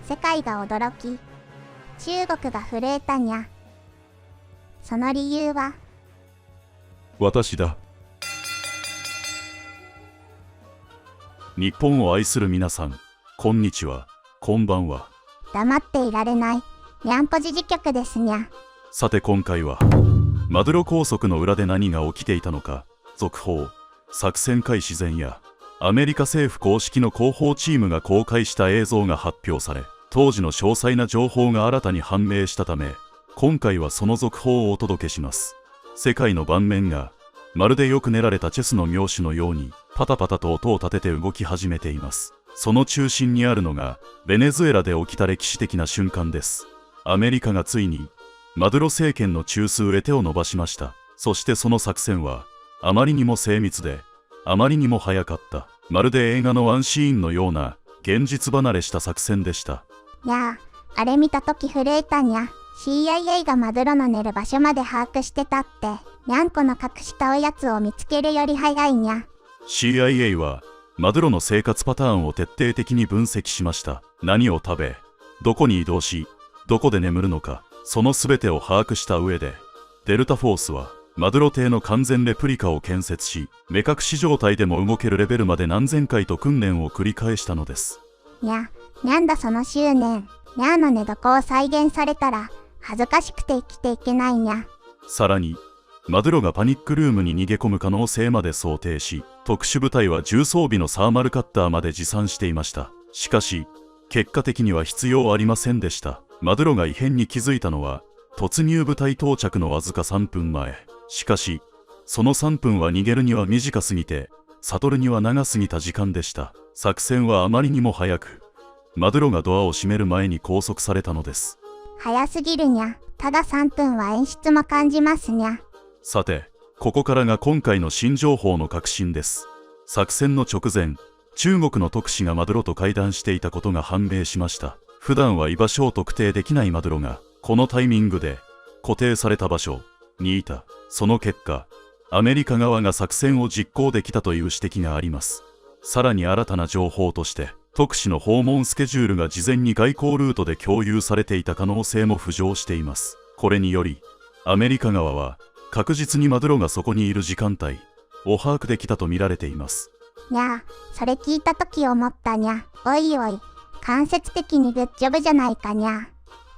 世界が驚き、中国が震えたにゃ。その理由は、私だ。日本を愛する皆さん、こんにちは、こんばんは。黙っていられない、にゃんぽじ事局ですにゃ。さて今回は、マドゥロ拘束の裏で何が起きていたのか、続報、作戦開始前夜、アメリカ政府公式の広報チームが公開した映像が発表され、当時の詳細な情報が新たに判明したため、今回はその続報をお届けします。世界の盤面が、まるでよく練られたチェスの妙手のように、パタパタと音を立てて動き始めています。その中心にあるのが、ベネズエラで起きた歴史的な瞬間です。アメリカがついに、マドゥロ政権の中枢へ手を伸ばしました。そしてその作戦は、あまりにも精密で、あまりにも早かった。まるで映画のワンシーンのような、現実離れした作戦でした。にゃあ、あれ見たとき震えたにゃ。CIA がマドゥロの寝る場所まで把握してたって、にゃんこの隠したおやつを見つけるより早いにゃ。CIA は、マドゥロの生活パターンを徹底的に分析しました。何を食べ、どこに移動し、どこで眠るのか、その全てを把握した上で、デルタフォースは、マドゥロ邸の完全レプリカを建設し、目隠し状態でも動けるレベルまで何千回と訓練を繰り返したのです。にゃんだその執念。にゃーの寝床を再現されたら、恥ずかしくて生きていけないにゃ。さらに、マドゥロがパニックルームに逃げ込む可能性まで想定し、特殊部隊は重装備のサーマルカッターまで持参していました。しかし、結果的には必要ありませんでした。マドゥロが異変に気づいたのは、突入部隊到着のわずか3分前。しかし、その3分は逃げるには短すぎて、悟るには長すぎた時間でした。作戦はあまりにも早く、マドゥロがドアを閉める前に拘束されたのです。早すぎるにゃ。ただ3分は演出も感じますにゃ。さて、ここからが今回の新情報の核心です。作戦の直前、中国の特使がマドゥロと会談していたことが判明しました。普段は居場所を特定できないマドゥロが、このタイミングで固定された場所にいた。その結果、アメリカ側が作戦を実行できたという指摘があります。さらに新たな情報として、特使の訪問スケジュールが事前に外交ルートで共有されていた可能性も浮上しています。これにより、アメリカ側は、確実にマドゥロがそこにいる時間帯を把握できたと見られています。にゃあ、それ聞いたとき思ったにゃ。おいおい、間接的にグッジョブじゃないかにゃ。っ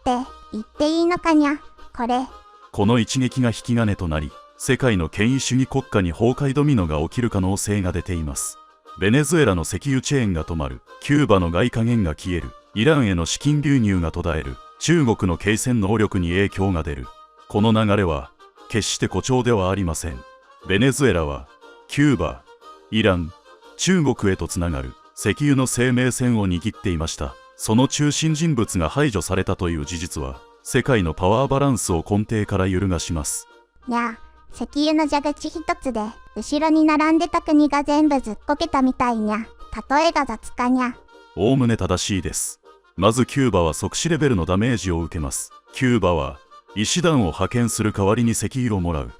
て言っていいのかにゃ、これ。この一撃が引き金となり、世界の権威主義国家に崩壊ドミノが起きる可能性が出ています。ベネズエラの石油チェーンが止まる、キューバの外貨源が消える、イランへの資金流入が途絶える、中国の継戦能力に影響が出る。この流れは、決して誇張ではありません。ベネズエラは、キューバ、イラン、中国へとつながる石油の生命線を握っていました。その中心人物が排除されたという事実は、世界のパワーバランスを根底から揺るがします。にゃあ、石油の蛇口一つで、後ろに並んでた国が全部ずっこけたみたいにゃ。例えが雑かにゃ。おおむね正しいです。まずキューバは即死レベルのダメージを受けます。キューバは、医師団を派遣する代わりに石油をもらう。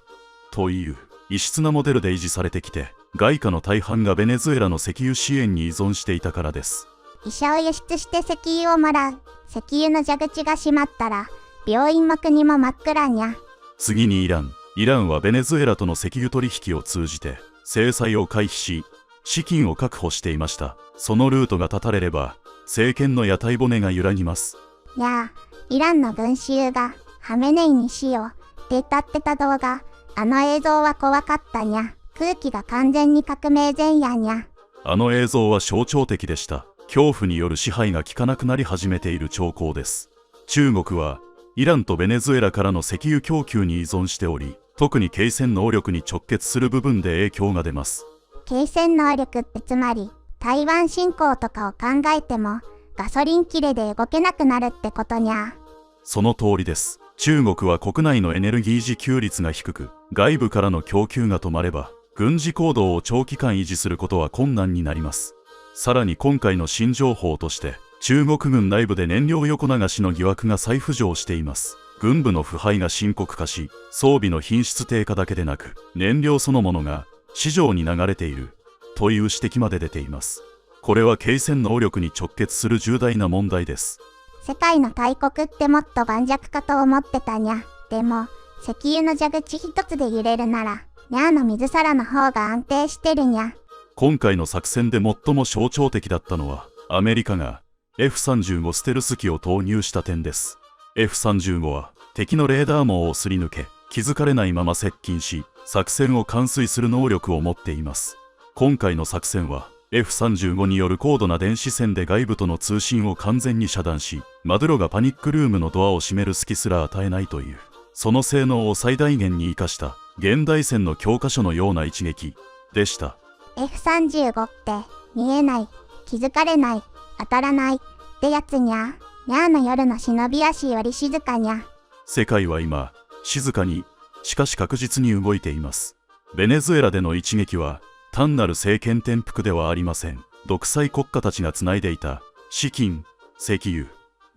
という異質なモデルで維持されてきて、外貨の大半がベネズエラの石油支援に依存していたからです。医者を輸出して石油をもらう。石油の蛇口が閉まったら、病院も国も真っ暗にゃ。次にイランはベネズエラとの石油取引を通じて、制裁を回避し、資金を確保していました。そのルートが断たれれば、政権の屋台骨が揺らぎます。にゃあ、イランの群衆が、ハメネイに死よって歌ってた動画、あの映像は怖かったにゃ。空気が完全に革命前夜にゃ。あの映像は象徴的でした。恐怖による支配が効かなくなり始めている兆候です。中国は、イランとベネズエラからの石油供給に依存しており、特に継戦能力に直結する部分で影響が出ます。継戦能力ってつまり、台湾侵攻とかを考えても、ガソリン切れで動けなくなるってことにゃ。その通りです。中国は国内のエネルギー自給率が低く、外部からの供給が止まれば、軍事行動を長期間維持することは困難になります。さらに今回の新情報として、中国軍内部で燃料横流しの疑惑が再浮上しています。軍部の腐敗が深刻化し、装備の品質低下だけでなく、燃料そのものが市場に流れているという指摘まで出ています。これは継戦能力に直結する重大な問題です。世界の大国ってもっと盤石かと思ってたにゃ。でも、石油の蛇口一つで揺れるなら、にゃーの水皿の方が安定してるにゃ。今回の作戦で最も象徴的だったのは、アメリカが F-35 ステルス機を投入した点です。F-35 は敵のレーダー網をすり抜け、気づかれないまま接近し、作戦を完遂する能力を持っています。今回の作戦は、F-35 による高度な電子戦で外部との通信を完全に遮断し、マドゥロがパニックルームのドアを閉める隙すら与えないという、その性能を最大限に生かした現代戦の教科書のような一撃でした。F-35 って見えない、気づかれない、当たらないってやつにゃ。にゃーの夜の忍び足より静かにゃ。世界は今、静かに、しかし確実に動いています。ベネズエラでの一撃は、単なる政権転覆ではありません。独裁国家たちがつないでいた資金、石油、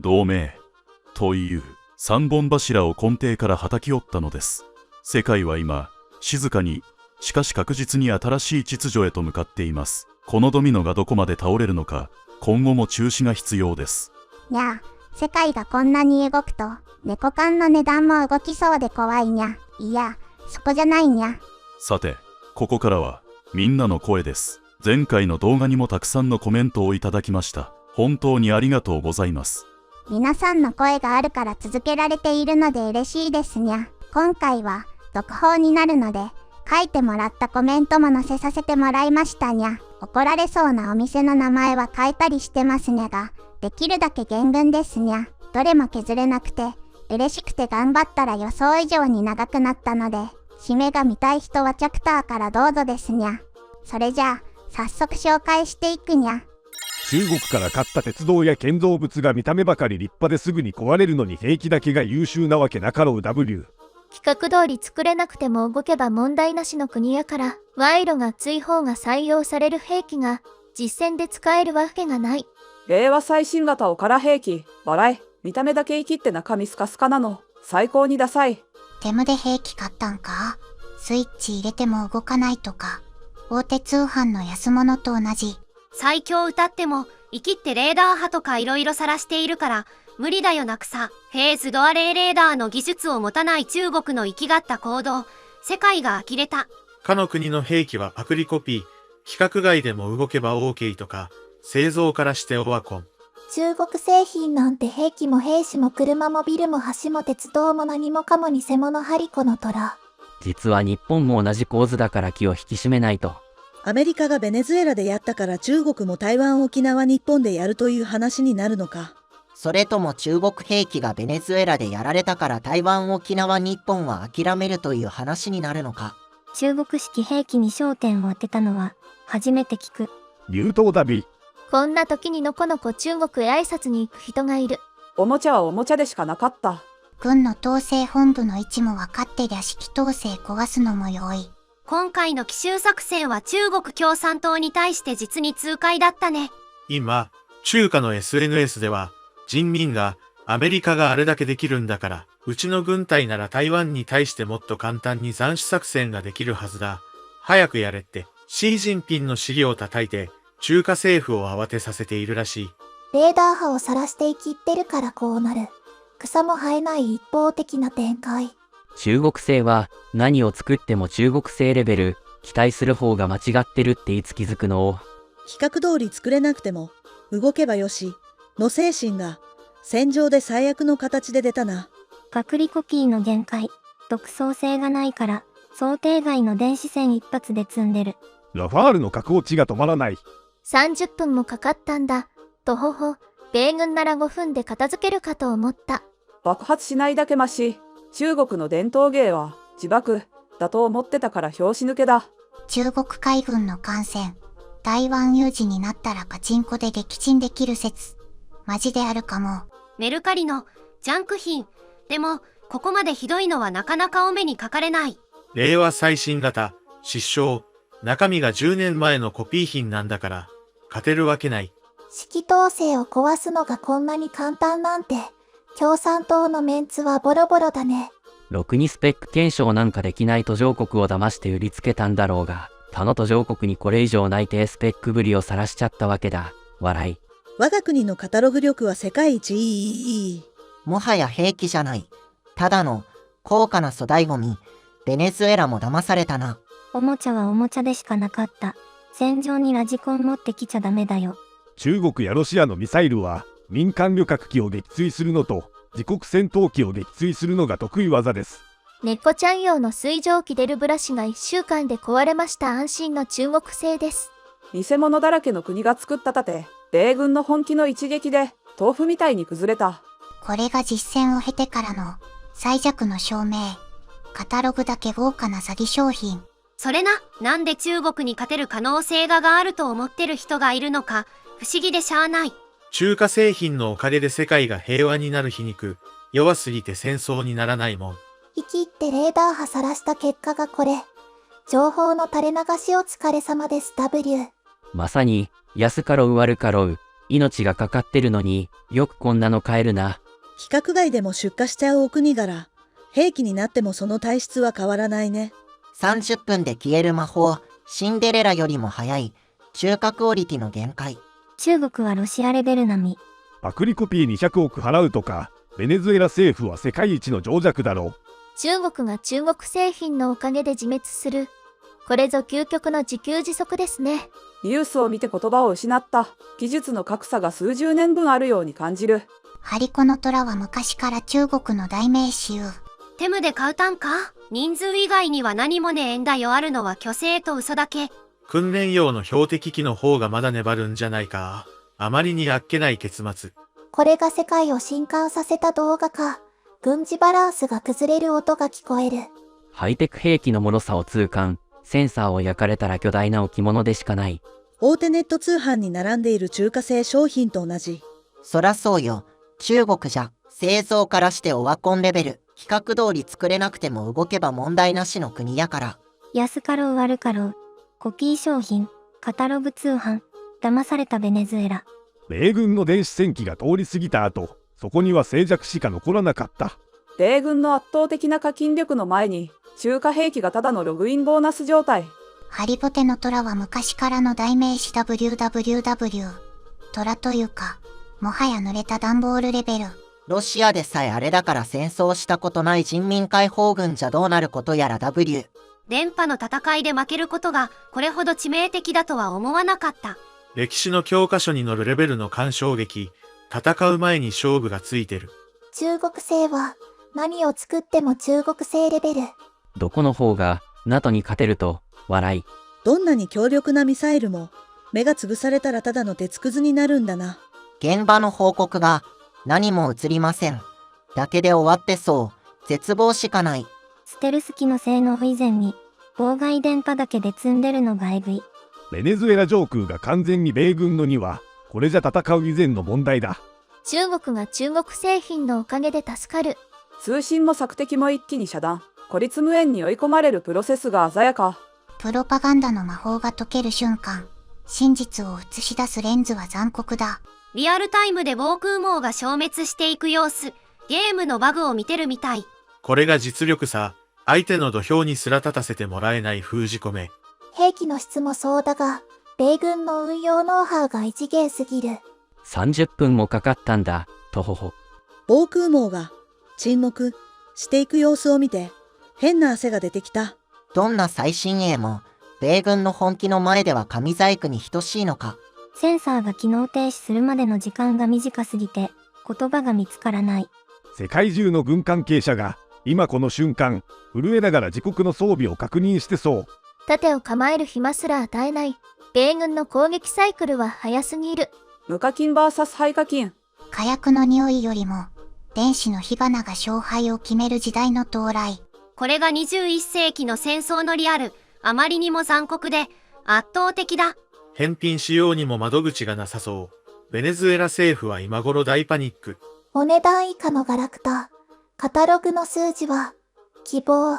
同盟という三本柱を根底から叩き折ったのです。世界は今、静かに、しかし確実に新しい秩序へと向かっています。このドミノがどこまで倒れるのか、今後も注視が必要です。にゃ、世界がこんなに動くと、猫缶の値段も動きそうで怖いにゃ。いや、そこじゃないにゃ。さて、ここからは、みんなの声です。前回の動画にもたくさんのコメントをいただきました。本当にありがとうございます。皆さんの声があるから続けられているので嬉しいですにゃ。今回は、続報になるので、書いてもらったコメントも載せさせてもらいましたにゃ。怒られそうなお店の名前は書いたりしてますにゃが、できるだけ原文ですにゃ。どれも削れなくて、嬉しくて頑張ったら予想以上に長くなったので、締めが見たい人はチャプターからどうぞですにゃ。それじゃあ、早速紹介していくにゃ。中国から買った鉄道や建造物が見た目ばかり立派ですぐに壊れるのに兵器だけが優秀なわけなかろう W。企画通り作れなくても動けば問題なしの国やから、賄賂が厚い方が採用される兵器が実戦で使えるわけがない。令和最新型おから兵器、笑い、見た目だけ生きって中身スカスカなの、最高にダサい。テムで兵器買ったんか？スイッチ入れても動かないとか、大手通販の安物と同じ。最強歌っても、生きってレーダー波とか色々晒しているから、無理だよなくさ。フェーズドアレイレーダーの技術を持たない中国の生きがった行動、世界が呆れた。他の国の兵器はパクリコピー、規格外でも動けば OK とか、製造からしてオワコン。中国製品なんて兵器も兵士も車もビルも橋も鉄道も何もかも偽物ハリコの虎。実は日本も同じ構図だから気を引き締めないと。アメリカがベネズエラでやったから中国も台湾沖縄日本でやるという話になるのか。それとも中国兵器がベネズエラでやられたから台湾沖縄日本は諦めるという話になるのか。中国式兵器に焦点を当てたのは初めて聞く。流頭ダビ。こんな時にのこのこ中国へ挨拶に行く人がいる。おもちゃはおもちゃでしかなかった。軍の統制本部の位置も分かってりゃ指揮統制壊すのも容易。今回の奇襲作戦は中国共産党に対して実に痛快だったね。今、中華の SNS では、人民が、アメリカがあれだけできるんだから、うちの軍隊なら台湾に対してもっと簡単に斬首作戦ができるはずだ。早くやれって、シー・ジンピンの尻を叩いて、中華政府を慌てさせているらしい。レーダー波を晒して生きってるからこうなる。草も生えない一方的な展開。中国製は何を作っても中国製レベル、期待する方が間違ってるっていつ気づくの？規格通り作れなくても動けばよしの精神が戦場で最悪の形で出たな。パクリコピーの限界。独創性がないから想定外の電子戦一発で積んでる。ラファールの格落ちが止まらない。30分もかかったんだ。とほほ、米軍なら5分で片付けるかと思った。爆発しないだけマシ。中国の伝統芸は自爆だと思ってたから拍子抜けだ。中国海軍の艦船、台湾有事になったらパチンコで撃沈できる説。マジであるかも。メルカリのジャンク品。でも、ここまでひどいのはなかなかお目にかかれない。令和最新型、失笑。中身が10年前のコピー品なんだから、勝てるわけない。指揮統制を壊すのがこんなに簡単なんて、共産党のメンツはボロボロだね。ろくにスペック検証なんかできない途上国を騙して売りつけたんだろうが、他の途上国にこれ以上ない低スペックぶりを晒しちゃったわけだ。笑い。我が国のカタログ力は世界一いい。もはや兵器じゃない。ただの高価な粗大ゴミ。ベネズエラも騙されたな。おもちゃはおもちゃでしかなかった。戦場にラジコン持ってきちゃダメだよ。中国やロシアのミサイルは民間旅客機を撃墜するのと自国戦闘機を撃墜するのが得意技です。猫ちゃん用の水蒸気出るブラシが1週間で壊れました。安心の中国製です。偽物だらけの国が作った盾、米軍の本気の一撃で豆腐みたいに崩れた。これが実戦を経てからの最弱の証明。カタログだけ豪華な詐欺商品。それな、なんで中国に勝てる可能性があると思ってる人がいるのか、不思議でしゃあない。中華製品のおかげで世界が平和になる皮肉。弱すぎて戦争にならないもん。生きってレーダー波さらした結果がこれ。情報の垂れ流しお疲れ様です W。まさに、安かろう悪かろう。命がかかってるのによくこんなの買えるな。規格外でも出荷しちゃうお国柄。兵器になってもその体質は変わらないね。30分で消える魔法。シンデレラよりも早い。中華クオリティの限界。中国はロシアレベル並み。パクリコピー200億払うとか、ベネズエラ政府は世界一の情弱だろう。中国が中国製品のおかげで自滅する。これぞ究極の自給自足ですね。ニュースを見て言葉を失った。技術の格差が数十年分あるように感じる。ハリコの虎は昔から中国の代名詞よ。テムで買うたんか？人数以外には何もねえんだよ。あるのは虚勢と嘘だけ。訓練用の標的機の方がまだ粘るんじゃないか。あまりにあっけない結末。これが世界を震撼させた動画か。軍事バランスが崩れる音が聞こえる。ハイテク兵器の脆さを痛感。センサーを焼かれたら巨大な置物でしかない。大手ネット通販に並んでいる中華製商品と同じ。そらそうよ。中国じゃ、製造からしてオワコンレベル。規格通り作れなくても動けば問題なしの国やから。安かろう悪かろう。コピー商品、カタログ通販、騙されたベネズエラ。米軍の電子戦機が通り過ぎた後、そこには静寂しか残らなかった。米軍の圧倒的な課金力の前に、中華兵器がただのログインボーナス状態。ハリボテの虎は昔からの代名詞 WWW。虎というか、もはや濡れた段ボールレベル。ロシアでさえあれだから戦争したことない人民解放軍じゃどうなることやら W。電波の戦いで負けることがこれほど致命的だとは思わなかった。歴史の教科書に載るレベルの干渉劇。戦う前に勝負がついてる。中国製は何を作っても中国製レベル。どこの方が NATO に勝てると笑い。どんなに強力なミサイルも目が潰されたらただの鉄くずになるんだな。現場の報告が何も映りません。だけで終わってそう。絶望しかない。ステルス機の性能以前に妨害電波だけで積んでるのがえぐい。ベネズエラ上空が完全に米軍のには、これじゃ戦う以前の問題だ。中国が中国製品のおかげで助かる。通信も索敵も一気に遮断。孤立無縁に追い込まれるプロセスが鮮やか。プロパガンダの魔法が解ける瞬間。真実を映し出すレンズは残酷だ。リアルタイムで防空網が消滅していく様子。ゲームのバグを見てるみたい。これが実力さ。相手の土俵にすら立たせてもらえない封じ込め。兵器の質もそうだが、米軍の運用ノウハウが異次元すぎる。30分もかかったんだ、とほほ。防空網が沈黙していく様子を見て、変な汗が出てきた。どんな最新鋭も、米軍の本気の前では紙細工に等しいのか。センサーが機能停止するまでの時間が短すぎて、言葉が見つからない。世界中の軍関係者が、今この瞬間、震えながら自国の装備を確認してそう。盾を構える暇すら与えない。米軍の攻撃サイクルは早すぎる。無課金 vs 廃課金。火薬の匂いよりも、電子の火花が勝敗を決める時代の到来。これが21世紀の戦争のリアル。あまりにも残酷で、圧倒的だ。返品しようにも窓口がなさそう。ベネズエラ政府は今頃大パニック。お値段以下のガラクタ。カタログの数字は、希望、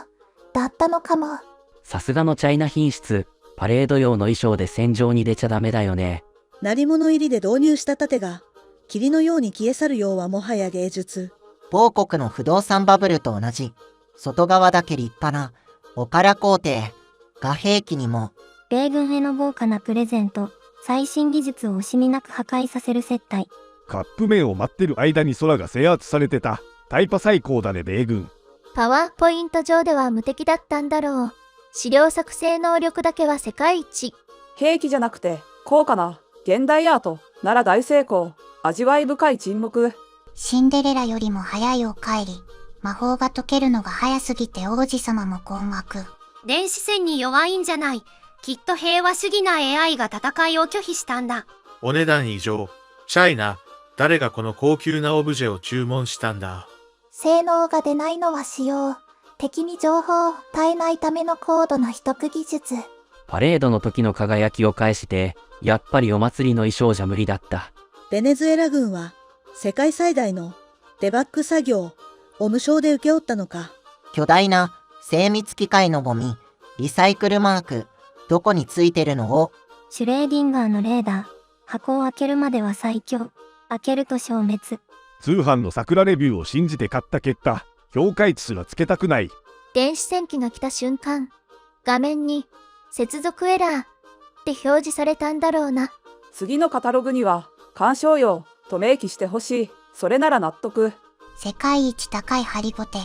だったのかも。さすがのチャイナ品質。パレード用の衣装で戦場に出ちゃダメだよね。鳴り物入りで導入した盾が、霧のように消え去るようはもはや芸術。某国の不動産バブルと同じ。外側だけ立派な、おから皇帝。が兵器にも。米軍への豪華なプレゼント、最新技術を惜しみなく破壊させる接待。カップ麺を待ってる間に空が制圧されてた。タイパ最高だね米軍。パワーポイント上では無敵だったんだろう。資料作成能力だけは世界一。兵器じゃなくて高価な現代アートなら大成功。味わい深い沈黙。シンデレラよりも早いお帰り。魔法が解けるのが早すぎて王子様も困惑。電子戦に弱いんじゃない。きっと平和主義な AI が戦いを拒否したんだ。お値段異常。チャイナ、誰がこの高級なオブジェを注文したんだ。性能が出ないのは仕様。敵に情報を与えないための高度な秘匿技術。パレードの時の輝きを返して、やっぱりお祭りの衣装じゃ無理だった。ベネズエラ軍は世界最大のデバッグ作業を無償で請け負ったのか。巨大な精密機械のゴミ、リサイクルマーク、どこについてるのを。シュレーディンガーのレーダー。箱を開けるまでは最強。開けると消滅。通販の桜レビューを信じて買った結果、評価値すらつけたくない。電子戦機が来た瞬間、画面に接続エラーって表示されたんだろうな。次のカタログには鑑賞用と明記してほしい。それなら納得。世界一高いハリボテ。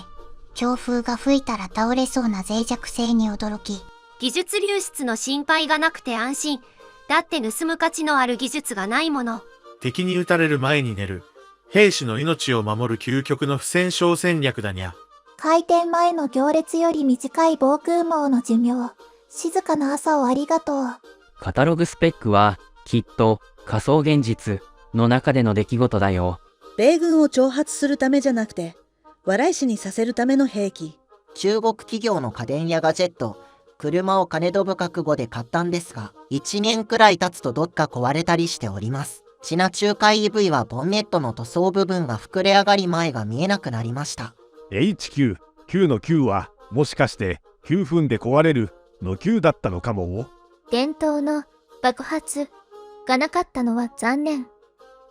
強風が吹いたら倒れそうな脆弱性に驚き。技術流出の心配がなくて安心。だって盗む価値のある技術がないもの。敵に撃たれる前に寝る。兵士の命を守る究極の不戦勝戦略だにゃ。開店前の行列より短い防空網の寿命。静かな朝をありがとう。カタログスペックは、きっと、仮想現実の中での出来事だよ。米軍を挑発するためじゃなくて、笑い死にさせるための兵器。中国企業の家電やガジェット、車を金どぶ覚悟で買ったんですが、1年くらい経つとどっか壊れたりしております。チナ中華 EV はボンネットの塗装部分が膨れ上がり前が見えなくなりました。HQ、9の9は、もしかして、9分で壊れるの9だったのかも。伝統の爆発がなかったのは残念。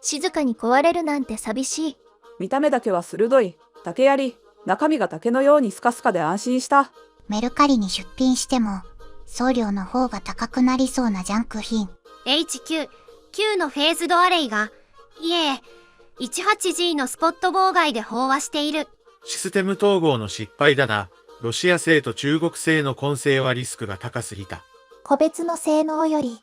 静かに壊れるなんて寂しい。見た目だけは鋭い竹槍。中身が竹のようにスカスカで安心した。メルカリに出品しても送料の方が高くなりそうなジャンク品。 HQ、9のフェーズドアレイが、いえ、18G のスポット妨害で飽和している。システム統合の失敗だな。ロシア製と中国製の混成はリスクが高すぎた。個別の性能より、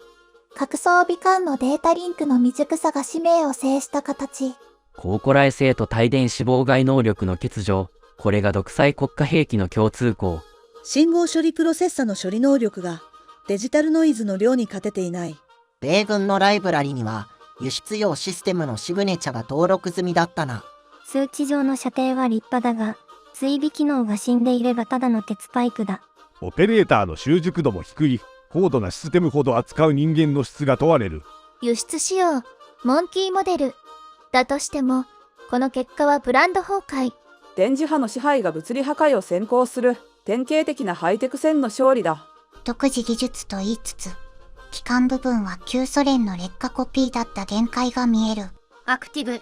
各装備間のデータリンクの未熟さが使命を制した形。高古来性と帯電子妨害能力の欠如。これが独裁国家兵器の共通項。信号処理プロセッサの処理能力がデジタルノイズの量に勝てていない。米軍のライブラリには輸出用システムのシグネチャが登録済みだったな。数値上の射程は立派だが、追尾機能が死んでいればただの鉄パイプだ。オペレーターの習熟度も低い。高度なシステムほど扱う人間の質が問われる。輸出仕様、モンキーモデル。だとしても、この結果はブランド崩壊。電磁波の支配が物理破壊を先行する典型的なハイテク戦の勝利だ。独自技術と言いつつ、基幹部分は旧ソ連の劣化コピーだった限界が見える。アクティブ、フ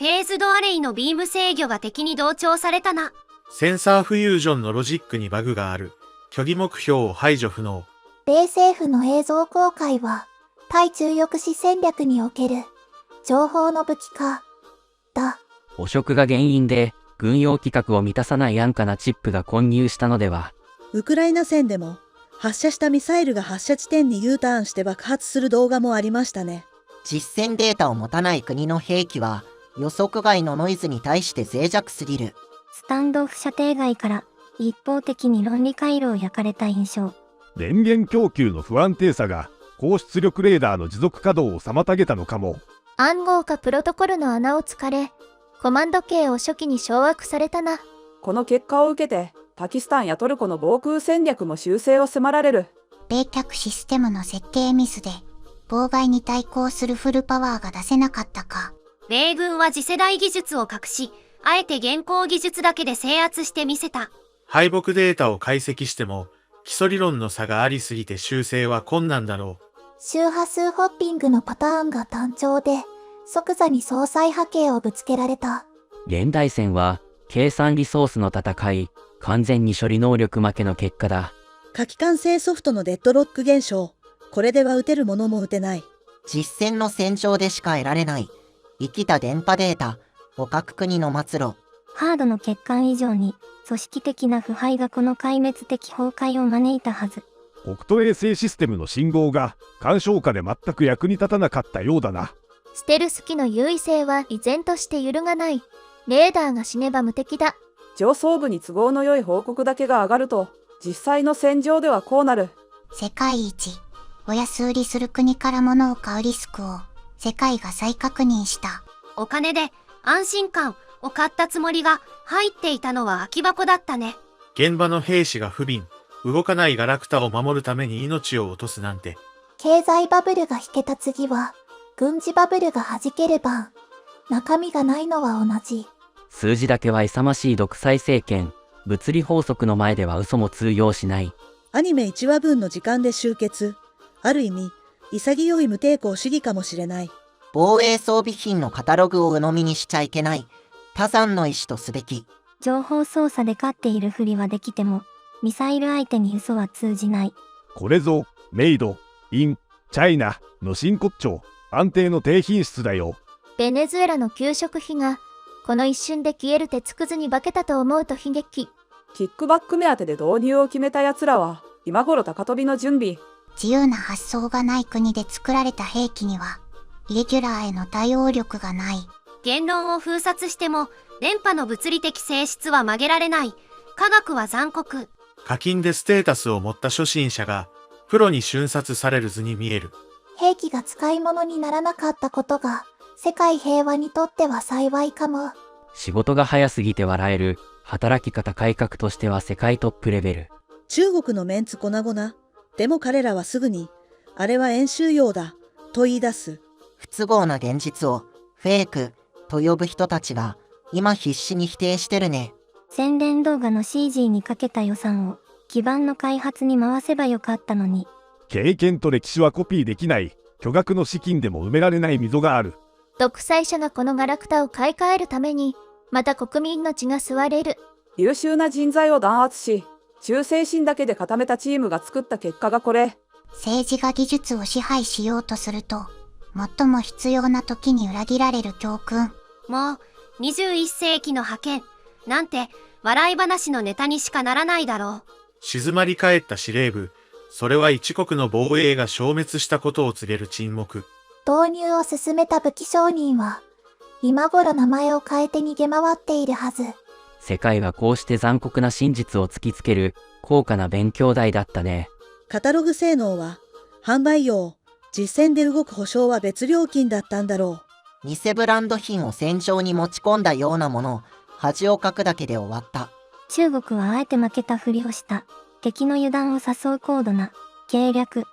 ェーズドアレイのビーム制御が敵に同調されたな。センサーフュージョンのロジックにバグがある。虚偽目標を排除不能。米政府の映像公開は、対中抑止戦略における情報の武器化だ。汚職が原因で、軍用規格を満たさない安価なチップが混入したのでは。ウクライナ戦でも、発射したミサイルが発射地点に U ターンして爆発する動画もありましたね。実戦データを持たない国の兵器は、予測外のノイズに対して脆弱すぎる。スタンドオフ射程外から一方的に論理回路を焼かれた印象。電源供給の不安定さが高出力レーダーの持続稼働を妨げたのかも。暗号化プロトコルの穴を突かれ、コマンド系を初期に掌握されたな。この結果を受けて、パキスタンやトルコの防空戦略も修正を迫られる。冷却システムの設計ミスで、妨害に対抗するフルパワーが出せなかったか。米軍は次世代技術を隠し、あえて現行技術だけで制圧してみせた。敗北データを解析しても、基礎理論の差がありすぎて修正は困難だろう。周波数ホッピングのパターンが単調で、即座に相殺波形をぶつけられた。現代戦は、計算リソースの戦い、完全に処理能力負けの結果だ。書き換性ソフトのデッドロック現象。これでは撃てるものも撃てない。実戦の戦場でしか得られない生きた電波データを各国の末路。ハードの欠陥以上に組織的な腐敗がこの壊滅的崩壊を招いたはず。北斗衛星システムの信号が干渉下で全く役に立たなかったようだな。ステルス機の優位性は依然として揺るがない。レーダーが死ねば無敵だ。上層部に都合の良い報告だけが上がると、実際の戦場ではこうなる。世界一お安売りする国から物を買うリスクを世界が再確認した。お金で安心感を買ったつもりが入っていたのは空き箱だったね。現場の兵士が不憫、動かないガラクタを守るために命を落とすなんて。経済バブルが引けた次は、軍事バブルが弾ければ、中身がないのは同じ。数字だけは勇ましい独裁政権、物理法則の前では嘘も通用しない。アニメ1話分の時間で終結。ある意味、潔い無抵抗主義かもしれない。防衛装備品のカタログを鵜呑みにしちゃいけない。他山の意志とすべき。情報操作で勝っているふりはできても、ミサイル相手に嘘は通じない。これぞメイドインチャイナの真骨頂、安定の低品質だよ。ベネズエラの給食費がこの一瞬で消える鉄くずに化けたと思うと悲劇。キックバック目当てで導入を決めた奴らは今頃高飛びの準備。自由な発想がない国で作られた兵器にはイレギュラーへの対応力がない。言論を封殺しても電波の物理的性質は曲げられない。科学は残酷。課金でステータスを持った初心者がプロに瞬殺される図に見える。兵器が使い物にならなかったことが世界平和にとっては幸いかも。仕事が早すぎて笑える。働き方改革としては世界トップレベル。中国のメンツ粉々。でも彼らはすぐに、あれは演習用だ、と言い出す。不都合な現実をフェイクと呼ぶ人たちが今必死に否定してるね。宣伝動画の CG にかけた予算を基盤の開発に回せばよかったのに。経験と歴史はコピーできない。巨額の資金でも埋められない溝がある。独裁者がこのガラクタを買い替えるためにまた国民の血が吸われる。優秀な人材を弾圧し、忠誠心だけで固めたチームが作った結果がこれ。政治が技術を支配しようとすると最も必要な時に裏切られる教訓。もう21世紀の覇権なんて笑い話のネタにしかならないだろう。静まり返った司令部。それは一国の防衛が消滅したことを告げる沈黙。導入を進めた武器商人は今頃名前を変えて逃げ回っているはず。世界はこうして残酷な真実を突きつける高価な勉強台だったね。カタログ性能は販売用、実戦で動く保証は別料金だったんだろう。偽ブランド品を戦場に持ち込んだようなものを恥をかくだけで終わった。中国はあえて負けたふりをした。敵の油断を誘う高度な計略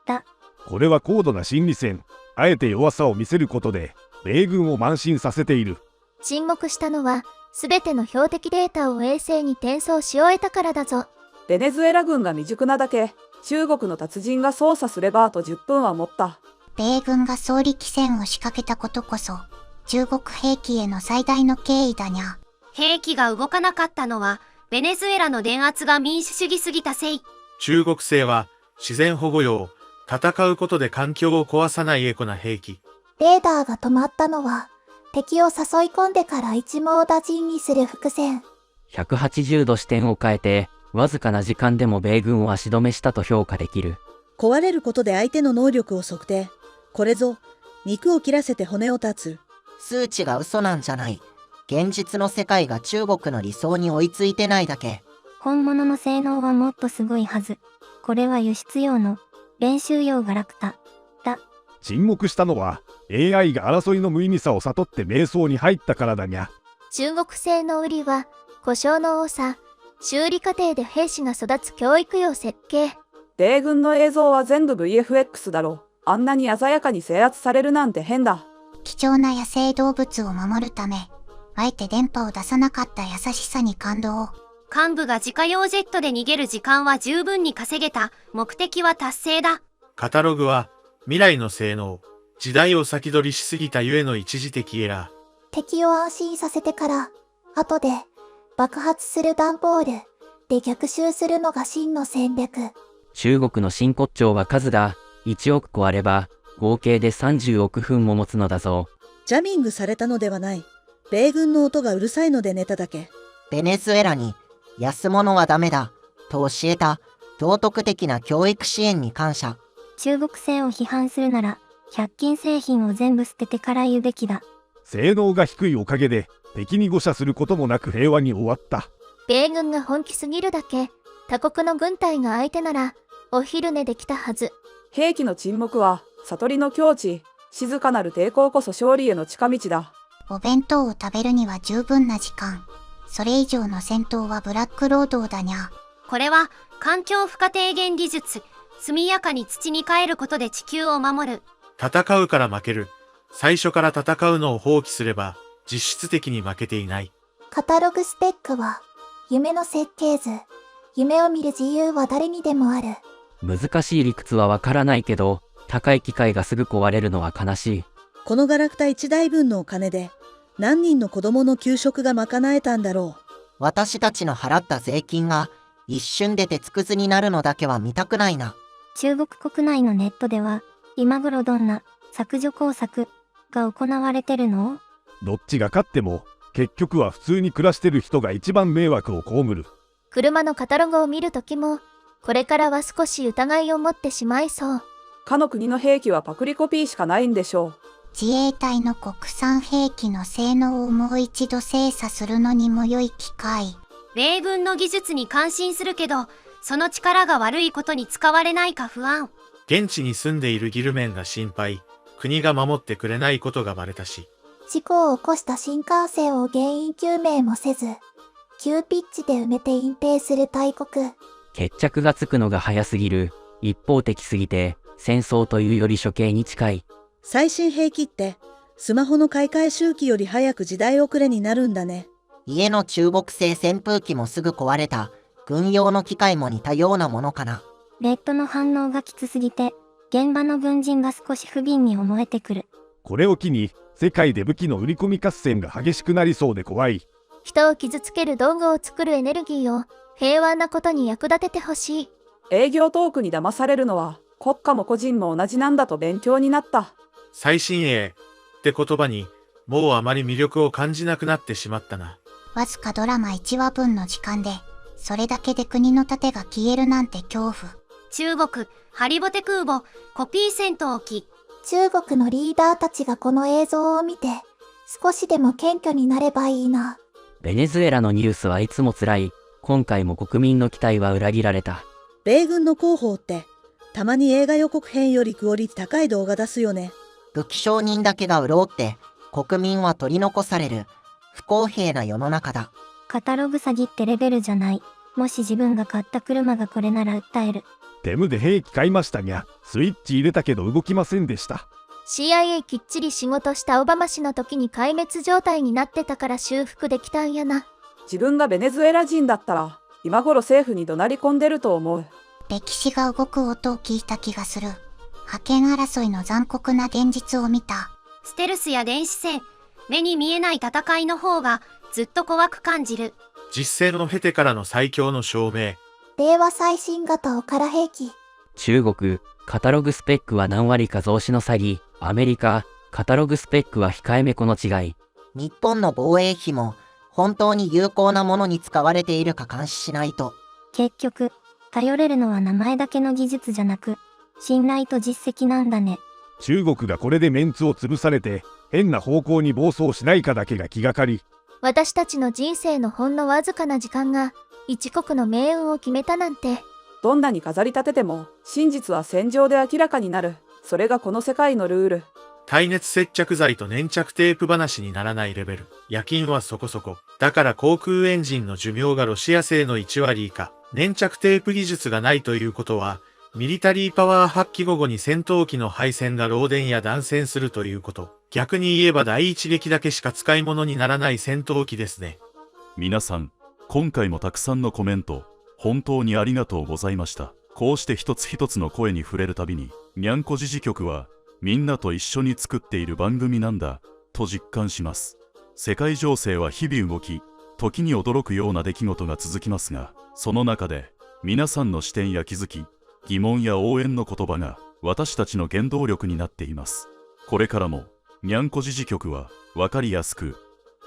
だ。これは高度な心理戦。あえて弱さを見せることで米軍を慢心させている。沈黙したのはすべての標的データを衛星に転送し終えたからだぞ。ベネズエラ軍が未熟なだけ、中国の達人が操作すればあと10分は持った。米軍が総力戦を仕掛けたことこそ中国兵器への最大の敬意だにゃ。兵器が動かなかったのはベネズエラの電圧が民主主義すぎたせい。中国製は自然保護用、戦うことで環境を壊さないエコな兵器。レーダーが止まったのは敵を誘い込んでから一網打尽にする伏線。180度視点を変えてわずかな時間でも米軍を足止めしたと評価できる。壊れることで相手の能力を測定。これぞ肉を切らせて骨を断つ。数値が嘘なんじゃない。現実の世界が中国の理想に追いついてないだけ。本物の性能はもっとすごいはず。これは輸出用の練習用ガラクタだ。沈黙したのは AI が争いの無意味さを悟って迷走に入ったからだにゃ。中国製の売りは故障の多さ、修理過程で兵士が育つ教育用設計。米軍の映像は全部 VFX だろ。あんなに鮮やかに制圧されるなんて変だ。貴重な野生動物を守るためあえて電波を出さなかった優しさに感動。幹部が自家用ジェットで逃げる時間は十分に稼げた。目的は達成だ。カタログは未来の性能、時代を先取りしすぎたゆえの一時的エラー。敵を安心させてから後で爆発する段ボールで逆襲するのが真の戦略。中国の真骨頂は数だ。1億個あれば合計で30億分も持つのだぞ。ジャミングされたのではない。米軍の音がうるさいので寝ただけ。ベネズエラに安物はダメだと教えた道徳的な教育支援に感謝。中国製を批判するなら、100均製品を全部捨ててから言うべきだ。性能が低いおかげで敵に誤射することもなく平和に終わった。米軍が本気すぎるだけ、他国の軍隊が相手なら、お昼寝できたはず。兵器の沈黙は悟りの境地。静かなる抵抗こそ勝利への近道だ。お弁当を食べるには十分な時間。それ以上の戦闘はブラック労働だにゃ。これは環境負荷低減技術。速やかに土に帰ることで地球を守る。戦うから負ける。最初から戦うのを放棄すれば実質的に負けていない。カタログスペックは、夢の設計図。夢を見る自由は誰にでもある。難しい理屈はわからないけど、高い機械がすぐ壊れるのは悲しい。このガラクタ1台分のお金で、何人の子供の給食が賄えたんだろう。私たちの払った税金が一瞬で鉄くずになるのだけは見たくないな。中国国内のネットでは、今頃どんな削除工作が行われてるの？どっちが勝っても、結局は普通に暮らしてる人が一番迷惑を被る。車のカタログを見るときも、これからは少し疑いを持ってしまいそう。かの国の兵器はパクリコピーしかないんでしょう。自衛隊の国産兵器の性能をもう一度精査するのにも良い機会。米軍の技術に感心するけど、その力が悪いことに使われないか不安。現地に住んでいるギルメンが心配。国が守ってくれないことがバレたし。事故を起こした新幹線を原因究明もせず、急ピッチで埋めて隠蔽する大国。決着がつくのが早すぎる。一方的すぎて、戦争というより処刑に近い。最新兵器って、スマホの買い替え周期より早く時代遅れになるんだね。家の中国製扇風機もすぐ壊れた。軍用の機械も似たようなものかな。レッドの反応がきつすぎて、現場の軍人が少し不憫に思えてくる。これを機に、世界で武器の売り込み合戦が激しくなりそうで怖い。人を傷つける道具を作るエネルギーを平和なことに役立ててほしい。営業トークに騙されるのは国家も個人も同じなんだと勉強になった。最新鋭って言葉にもうあまり魅力を感じなくなってしまったな。わずかドラマ1話分の時間で、それだけで国の盾が消えるなんて恐怖。中国、ハリボテ空母、コピー戦闘機。中国のリーダーたちがこの映像を見て、少しでも謙虚になればいいな。ベネズエラのニュースはいつも辛い。今回も国民の期待は裏切られた。米軍の広報って、たまに映画予告編よりクオリティ高い動画出すよね。武器商人だけが潤って、国民は取り残される。不公平な世の中だ。カタログ詐欺ってレベルじゃない。もし自分が買った車がこれなら訴える。デムで兵器買いましたにゃ。スイッチ入れたけど動きませんでした。CIA きっちり仕事したオバマ氏の時に壊滅状態になってたから修復できたんやな。自分がベネズエラ人だったら、今頃政府に怒鳴り込んでると思う。歴史が動く音を聞いた気がする。覇権争いの残酷な現実を見た。ステルスや電子戦、目に見えない戦いの方がずっと怖く感じる。実戦を経てからの最強の証明。令和最新型おから兵器。中国、カタログスペックは何割か増資の詐欺。アメリカ、カタログスペックは控えめこの違い。日本の防衛費も本当に有効なものに使われているか監視しないと。結局、頼れるのは名前だけの技術じゃなく、信頼と実績なんだね。中国がこれでメンツを潰されて、変な方向に暴走しないかだけが気がかり。私たちの人生のほんのわずかな時間が、一国の命運を決めたなんて。どんなに飾り立てても、真実は戦場で明らかになる。それがこの世界のルール。耐熱接着剤と粘着テープ話にならないレベル。夜勤はそこそこ。だから航空エンジンの寿命がロシア製の1割以下。粘着テープ技術がないということは、ミリタリーパワー発揮後に戦闘機の配線が漏電や断線するということ。逆に言えば第一撃だけしか使い物にならない戦闘機ですね。皆さん、今回もたくさんのコメント、本当にありがとうございました。こうして一つ一つの声に触れるたびに、にゃんこ時事局は、みんなと一緒に作っている番組なんだ、と実感します。世界情勢は日々動き、時に驚くような出来事が続きますが、その中で、皆さんの視点や気づき、疑問や応援の言葉が、私たちの原動力になっています。これからもにゃんこ時事局は分かりやすく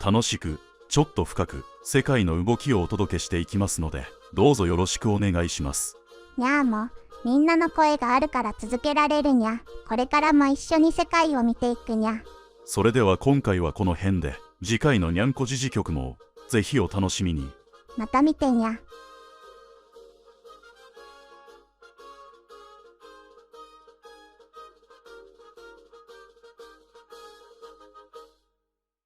楽しくちょっと深く世界の動きをお届けしていきますので、どうぞよろしくお願いします。にゃーもみんなの声があるから続けられるにゃ。これからも一緒に世界を見ていくにゃ。それでは今回はこの辺で、次回のにゃんこ時事局もぜひお楽しみに。また見てにゃ。